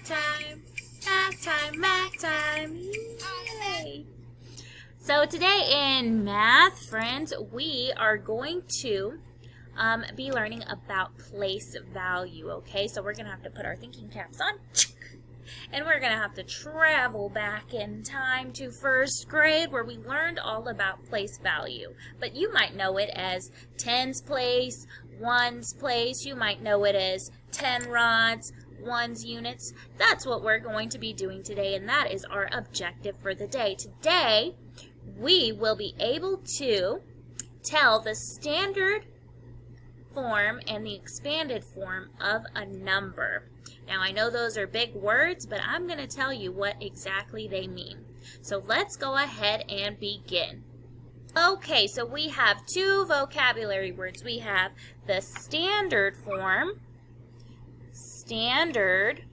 math time, math time, math time. Yay! So today in math, friends, we are going to be learning about place value, okay? So we're going to have to put our thinking caps on, and we're going to have to travel back in time to first grade where we learned all about place value. But you might know it as tens place, ones place. You might know it as 10 rods, ones units. That's what we're going to be doing today, and that is our objective for the day. Today, we will be able to tell the standard form and the expanded form of a number. Now, I know those are big words, but I'm going to tell you what exactly they mean. So let's go ahead and begin. Okay, so we have two vocabulary words. We have the standard form, standard,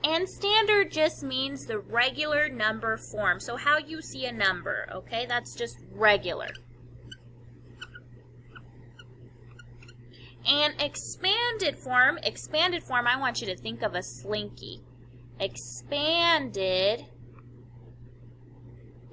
and standard just means the regular number form. So how you see a number, okay? That's just regular. And expanded form, I want you to think of a slinky. Expanded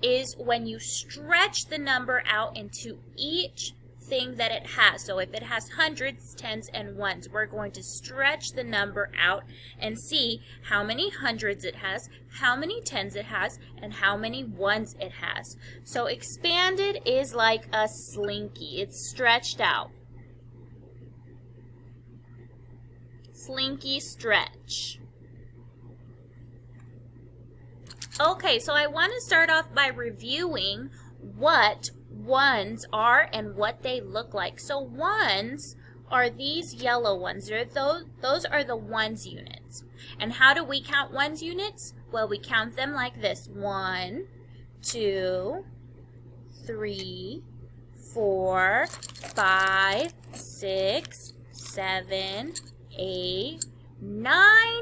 is when you stretch the number out into each thing that it has. So if it has hundreds, tens, and ones, we're going to stretch the number out and see how many hundreds it has, how many tens it has, and how many ones it has. So expanded is like a slinky. It's stretched out. Slinky stretch. Okay, so I want to start off by reviewing what ones are and what they look like. So ones are these yellow ones. Those are the ones units. And how do we count ones units? Well, we count them like this. 1, 2, 3, 4, 5, 6, 7, 8, 9,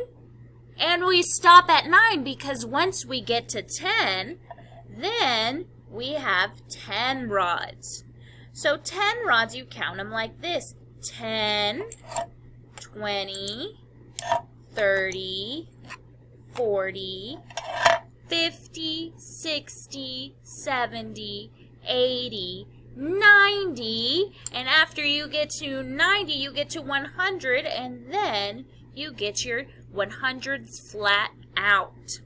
and we stop at 9 because once we get to 10, then we have 10 rods. So 10 rods, you count them like this. 10, 20, 30, 40, 50, 60, 70, 80, 90, and after you get to 90, you get to 100, and then you get your 100s flat out.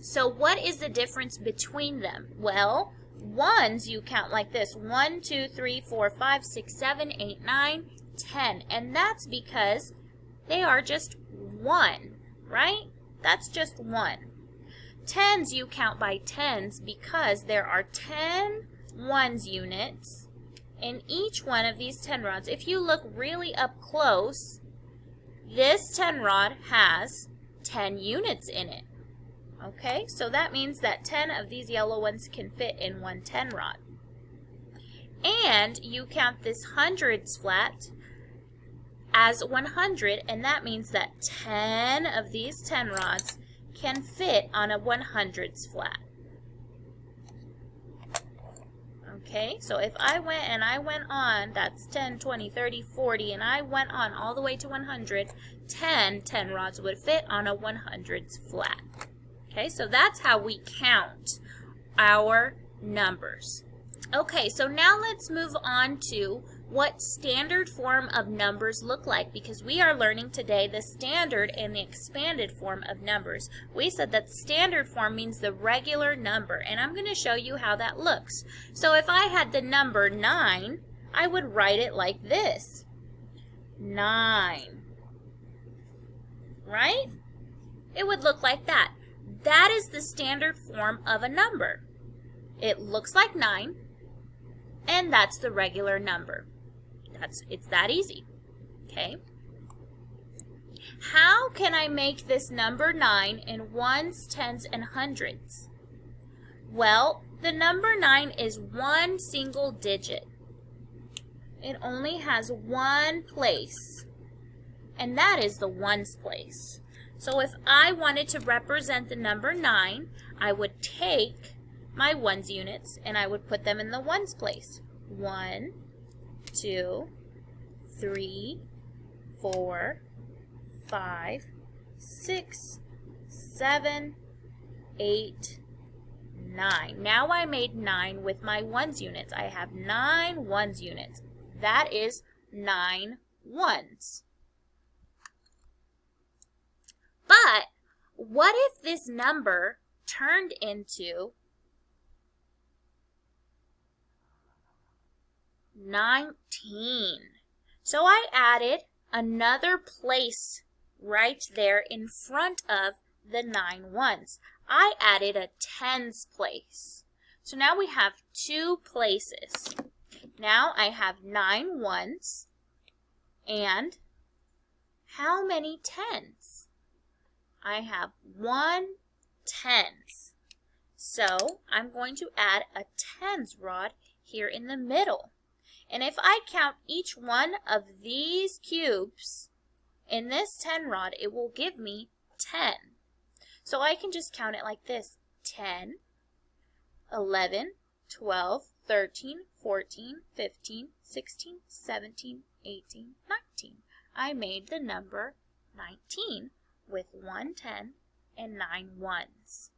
So what is the difference between them? Well, ones you count like this. 1, 2, 3, 4, 5, 6, 7, 8, 9, 10. And that's because they are just one, right? That's just one. Tens you count by tens because there are 10 ones units in each one of these 10 rods. If you look really up close, this 10 rod has 10 units in it. Okay, so that means that 10 of these yellow ones can fit in one 10 rod. And you count this hundreds flat as 100, and that means that 10 of these 10 rods can fit on a 100s flat. Okay, so if I went on, that's 10, 20, 30, 40, and I went on all the way to 100, 10 rods would fit on a 100s flat. Okay, so that's how we count our numbers. Okay, so now let's move on to what standard form of numbers look like, because we are learning today the standard and the expanded form of numbers. We said that standard form means the regular number, and I'm going to show you how that looks. So if I had the number 9, I would write it like this. 9. Right? It would look like that. That is the standard form of a number. It looks like 9, and that's the regular number. It's that easy. Okay? How can I make this number 9 in ones, tens, and hundreds? Well, the number 9 is one single digit. It only has one place, and that is the ones place. So if I wanted to represent the number 9, I would take my ones units and I would put them in the ones place. 1, 2, 3, 4, 5, 6, 7, 8, 9. Now I made 9 with my ones units. I have 9 ones units. That is 9 ones. But what if this number turned into 19? So I added another place right there in front of the 9 ones. I added a tens place. So now we have 2 places. Now I have 9 ones and how many tens? I have 1 tens. So I'm going to add a tens rod here in the middle. And if I count each one of these cubes in this 10 rod, it will give me 10. So I can just count it like this: 10, 11, 12, 13, 14, 15, 16, 17, 18, 19. I made the number 19 with 1 10 and 9 ones.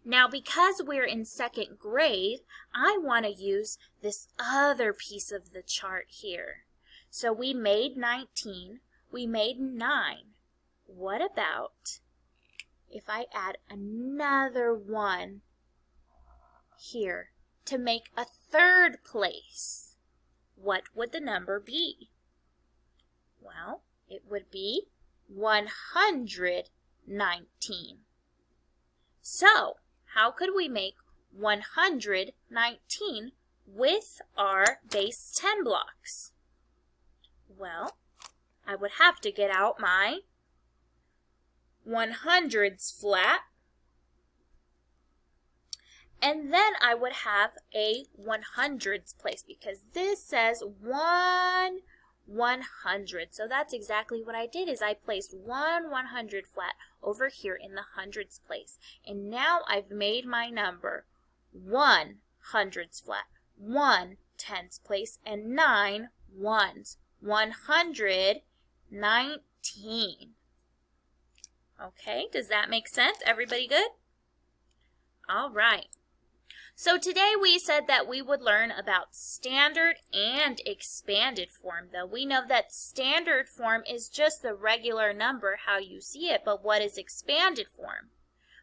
Now, because we're in 2nd grade, I want to use this other piece of the chart here. So we made 19, we made 9. What about if I add another 1 here to make a 3rd place? What would the number be? Well, it would be 119. So, how could we make 119 with our base 10 blocks? Well, I would have to get out my 100s flat, and then I would have a 100s place because this says 100. So that's exactly what I did, is I placed 100 flat over here in the hundreds place. And now I've made my number 100s flat, 1 tens place, and 9 ones. 119. Okay, does that make sense? Everybody good? All right. So today we said that we would learn about standard and expanded form. Though we know that standard form is just the regular number, how you see it, but what is expanded form?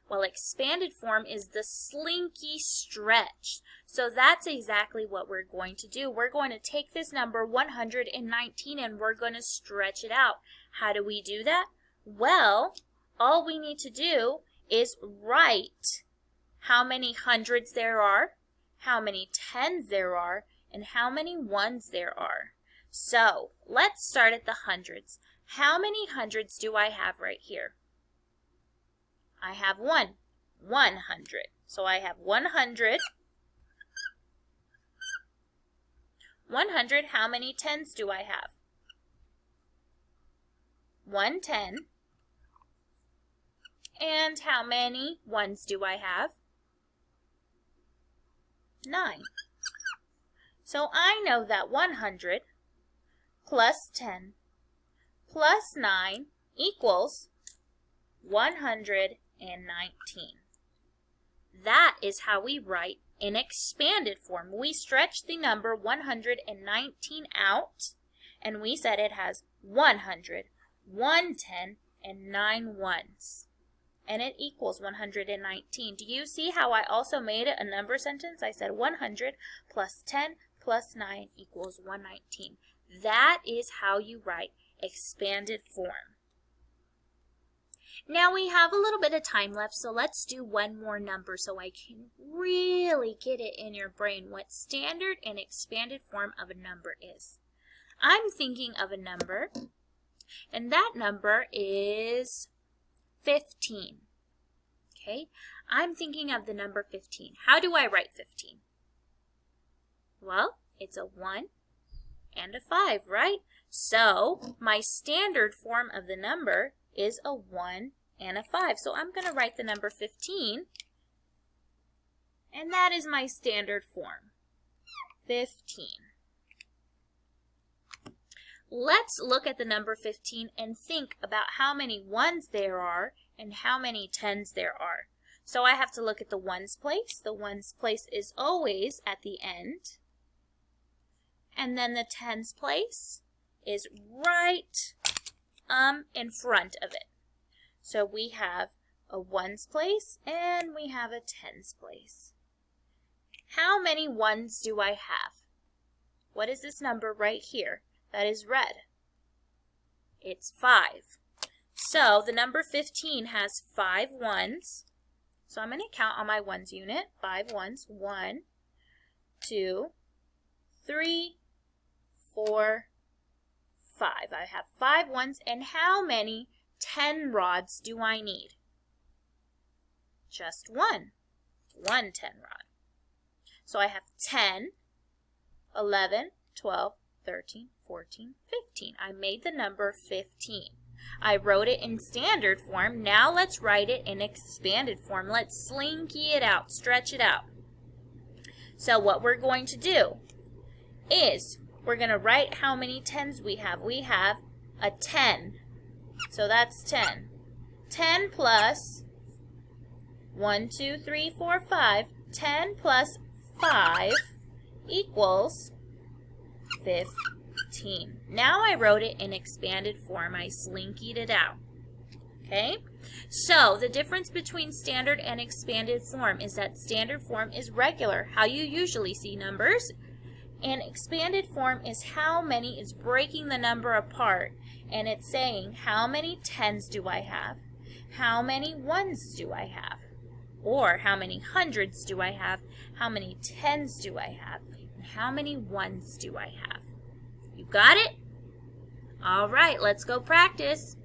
Well, expanded form is the slinky stretch. So that's exactly what we're going to do. We're going to take this number 119 and we're going to stretch it out. How do we do that? Well, all we need to do is write how many hundreds there are, how many tens there are, and how many ones there are. So let's start at the hundreds. How many hundreds do I have right here? I have 100. So I have 100. 100, how many tens do I have? 110. And how many ones do I have? 9. So I know that 100 plus 10 plus 9 equals 119. That is how we write in expanded form. We stretch the number 119 out, and we said it has 100, 110, and 9 ones. And it equals 119. Do you see how I also made it a number sentence? I said 100 plus 10 plus 9 equals 119. That is how you write expanded form. Now we have a little bit of time left, so let's do one more number so I can really get it in your brain what standard and expanded form of a number is. I'm thinking of a number, and that number is 15. Okay, I'm thinking of the number 15. How do I write 15? Well, it's a 1 and a 5, right? So my standard form of the number is a 1 and a 5. So I'm going to write the number 15, and that is my standard form, 15. Let's look at the number 15 and think about how many ones there are and how many tens there are. So I have to look at the ones place. The ones place is always at the end. And then the tens place is right in front of it. So we have a ones place and we have a tens place. How many ones do I have? What is this number right here that is red? It's 5. So the number 15 has 5 ones. So I'm going to count on my ones unit. 5 ones. 1, 2, 3, 4, 5. I have 5 ones. And how many 10 rods do I need? Just one. 1 10 rod. So I have 10, 11, 12, 13, 14, 15. I made the number 15. I wrote it in standard form. Now let's write it in expanded form. Let's slinky it out, stretch it out. So what we're going to do is we're going to write how many tens we have. We have a 10. So that's 10. 10 plus 1, 2, 3, 4, 5. 10 plus 5 equals 15. Now I wrote it in expanded form. I slinkied it out. Okay? So the difference between standard and expanded form is that standard form is regular, how you usually see numbers, and expanded form is how many is breaking the number apart, and it's saying how many tens do I have, how many ones do I have, or how many hundreds do I have, how many tens do I have, and how many ones do I have. You got it? All right, let's go practice.